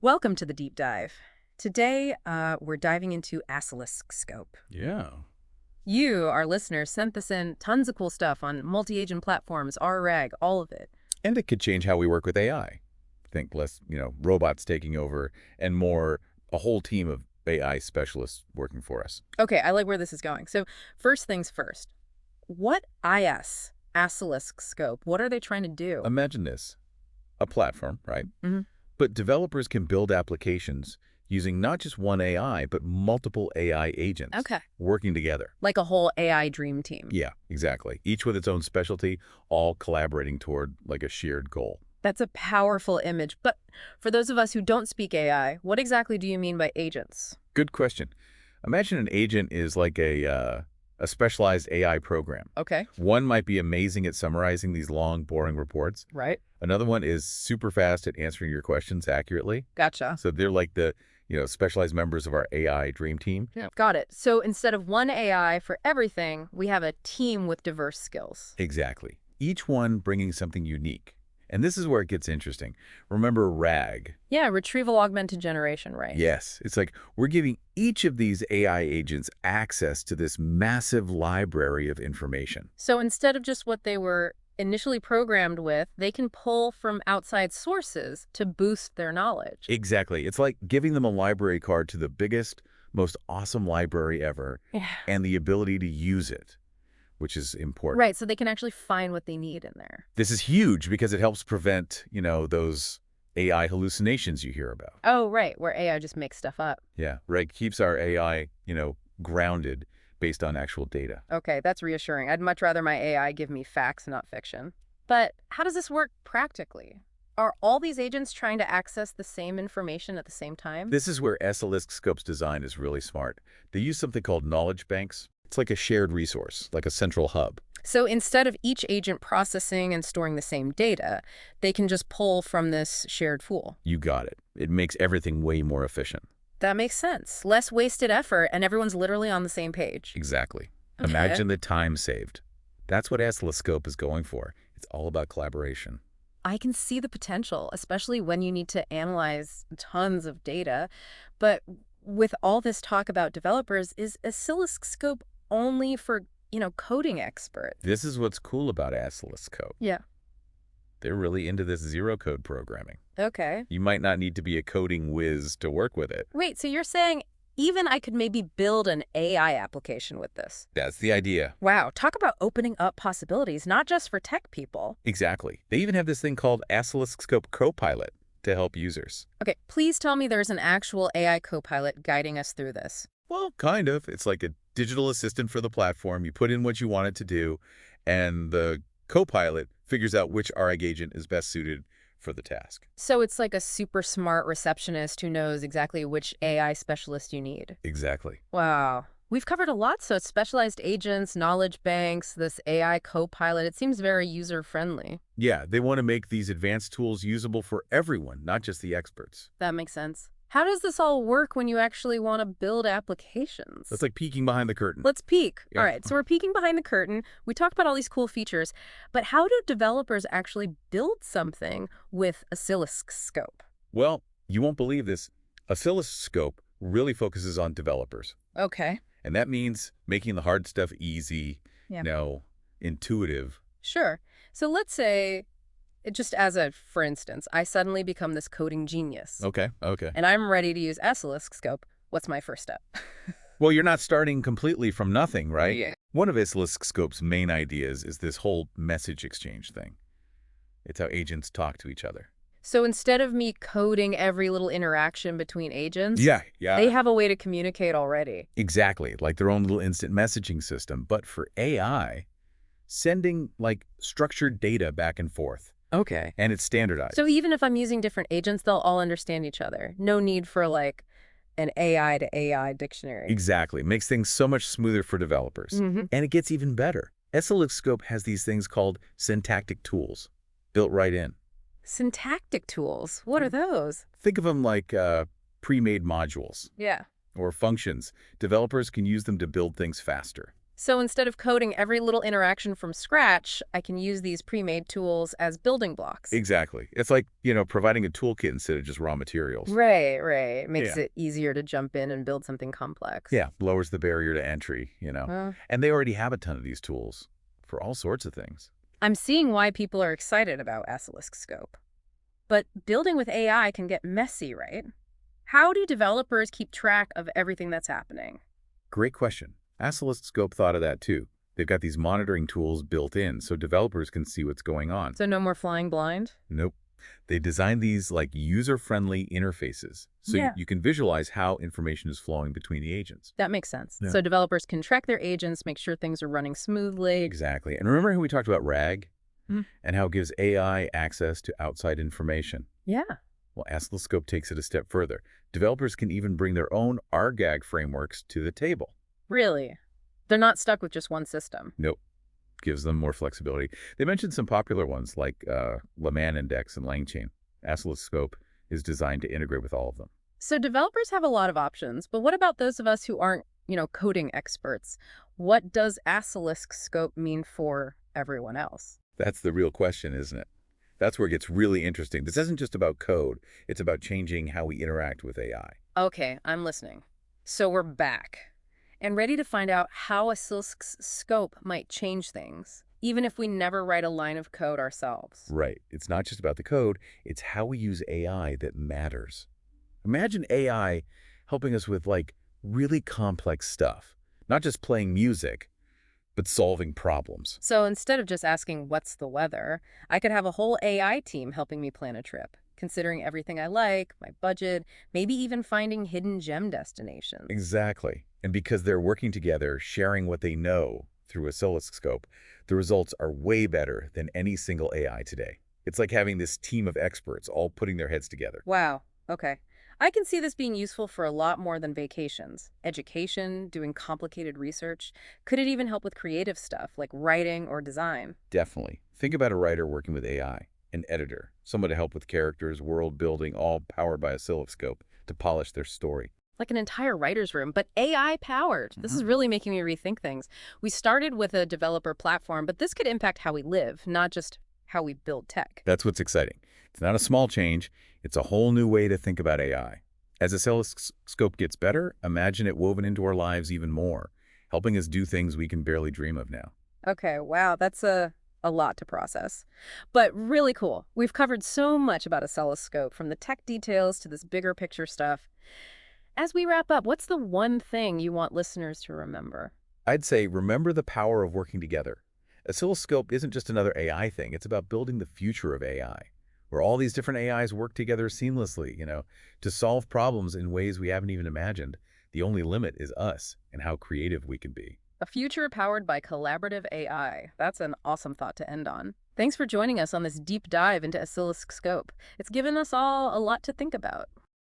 Welcome to the deep dive. Today, we're diving into Asilisc Scope. Yeah. You, our listeners, sent this in tons of cool stuff on multi-agent platforms, RRAG, all of it. And it could change how we work with AI. Think less, robots taking over and more a whole team of AI specialists working for us. Okay, I like where this is going. So first things first, what Asilisc Scope, what are they trying to do? Imagine this, a platform, right? hmm But developers can build applications using not just one AI, but multiple AI agents Okay. working together. Like a whole AI dream team. Yeah, exactly. Each with its own specialty, all collaborating toward like a shared goal. That's a powerful image. But for those of us who don't speak AI, what exactly do you mean by agents? Good question. Imagine an agent is like a specialized AI program. Okay. One might be amazing at summarizing these long, boring reports. Right. Another one is super fast at answering your questions accurately. Gotcha. So they're like the, specialized members of our AI dream team. Yeah. Got it. So instead of one AI for everything, we have a team with diverse skills. Exactly. Each one bringing something unique. And this is where it gets interesting. Remember RAG? Yeah, retrieval augmented generation, right? Yes. It's like we're giving each of these AI agents access to this massive library of information. So instead of just what they were initially programmed with, they can pull from outside sources to boost their knowledge. Exactly. It's like giving them a library card to the biggest, most awesome library ever Yeah. and the ability to use it, which is important. Right, so they can actually find what they need in there. This is huge because it helps prevent, those AI hallucinations you hear about. Oh, right, where AI just makes stuff up. Yeah, right. Keeps our AI, grounded based on actual data. Okay, that's reassuring. I'd much rather my AI give me facts, not fiction. But how does this work practically? Are all these agents trying to access the same information at the same time? This is where Asilisc Scope's design is really smart. They use something called knowledge banks. It's like a shared resource, like a central hub. So instead of each agent processing and storing the same data, they can just pull from this shared pool. You got it. It makes everything way more efficient. That makes sense. Less wasted effort, and everyone's literally on the same page. Exactly. Okay. Imagine the time saved. That's what Asilisc Scope is going for. It's all about collaboration. I can see the potential, especially when you need to analyze tons of data. But with all this talk about developers, is Asilisc Scope only for, coding experts? This is what's cool about Asilisc Scope. Yeah. They're really into this zero-code programming. Okay. You might not need to be a coding whiz to work with it. Wait, so you're saying even I could maybe build an AI application with this? That's the idea. Wow, talk about opening up possibilities, not just for tech people. Exactly. They even have this thing called Asilisc Scope Copilot to help users. Okay, please tell me there's an actual AI copilot guiding us through this. Well, kind of. It's like a digital assistant for the platform. You put in what you want it to do, and the Copilot figures out which RAG agent is best suited for the task. So it's like a super smart receptionist who knows exactly which AI specialist you need. Exactly. Wow. We've covered a lot, so specialized agents, knowledge banks, this AI copilot. It seems very user-friendly. Yeah, they want to make these advanced tools usable for everyone, not just the experts. That makes sense. How does this all work when you actually want to build applications? That's like peeking behind the curtain. Let's peek. Yeah. All right, so we're peeking behind the curtain. We talked about all these cool features, but how do developers actually build something with Asilisc Scope? Well, you won't believe this. Asilisc Scope really focuses on developers. Okay. And that means making the hard stuff easy, Yeah. Intuitive. Sure. So let's say, just as a for instance, I suddenly become this coding genius. Okay. And I'm ready to use Asilisc Scope. What's my first step? Well, you're not starting completely from nothing, right? Yeah. One of Asilisc Scope's main ideas is this whole message exchange thing. It's how agents talk to each other. So instead of me coding every little interaction between agents, Yeah. they have a way to communicate already. Exactly, like their own little instant messaging system. But for AI, sending like structured data back and forth. Okay. And it's standardized. So even if I'm using different agents, they'll all understand each other. No need for like an AI to AI dictionary. Exactly. Makes things so much smoother for developers. Mm-hmm. And it gets even better. Asilisc Scope has these things called syntactic tools built right in. Syntactic tools. What are those? Think of them like pre-made modules Yeah. or functions. Developers can use them to build things faster. So instead of coding every little interaction from scratch, I can use these pre-made tools as building blocks. Exactly. It's like, providing a toolkit instead of just raw materials. Right, right. Makes Yeah. it easier to jump in and build something complex. Yeah, lowers the barrier to entry. Uh, And they already have a ton of these tools for all sorts of things. I'm seeing why people are excited about Asilisc Scope. But building with AI can get messy, right? How do developers keep track of everything that's happening? Great question. Asilisc Scope thought of that too. They've got these monitoring tools built in so developers can see what's going on. So no more flying blind? Nope. They designed these like user-friendly interfaces so Yeah. you can visualize how information is flowing between the agents. That makes sense. Yeah. So developers can track their agents, make sure things are running smoothly. Exactly. And remember how we talked about RAG Mm. and how it gives AI access to outside information? Yeah. Well, Oscilloscope takes it a step further. Developers can even bring their own RGAG frameworks to the table. Really? They're not stuck with just one system. Nope. Gives them more flexibility. They mentioned some popular ones like Leman Index and LangChain. Oscilloscope is designed to integrate with all of them. So developers have a lot of options, but what about those of us who aren't, coding experts? What does Asilisc Scope mean for everyone else? That's the real question, isn't it? That's where it gets really interesting. This isn't just about code. It's about changing how we interact with AI. Okay, I'm listening. So we're back and ready to find out how Asilisc's scope might change things, even if we never write a line of code ourselves. Right. It's not just about the code. It's how we use AI that matters. Imagine AI helping us with, like, really complex stuff. Not just playing music, but solving problems. So instead of just asking what's the weather, I could have a whole AI team helping me plan a trip, considering everything I like, my budget, maybe even finding hidden gem destinations. Exactly. And because they're working together, sharing what they know through Asilisc Scope, the results are way better than any single AI today. It's like having this team of experts all putting their heads together. Wow. Okay. I can see this being useful for a lot more than vacations. Education, doing complicated research. Could it even help with creative stuff like writing or design? Definitely. Think about a writer working with AI, an editor, someone to help with characters, world building, all powered by Asilisc Scope to polish their story. Like an entire writer's room, but AI powered. This is really making me rethink things. We started with a developer platform, but this could impact how we live, not just how we build tech. That's what's exciting. It's not a small change. It's a whole new way to think about AI. As Asilisc Scope gets better, imagine it woven into our lives even more, helping us do things we can barely dream of now. Okay, wow, that's a lot to process. But really cool. We've covered so much about Oscilloscope, from the tech details to this bigger picture stuff. As we wrap up, what's the one thing you want listeners to remember? I'd say remember the power of working together. Oscilloscope isn't just another AI thing. It's about building the future of AI, where all these different AIs work together seamlessly, to solve problems in ways we haven't even imagined. The only limit is us and how creative we can be. A future powered by collaborative AI. That's an awesome thought to end on. Thanks for joining us on this deep dive into Asilisc Scope. It's given us all a lot to think about.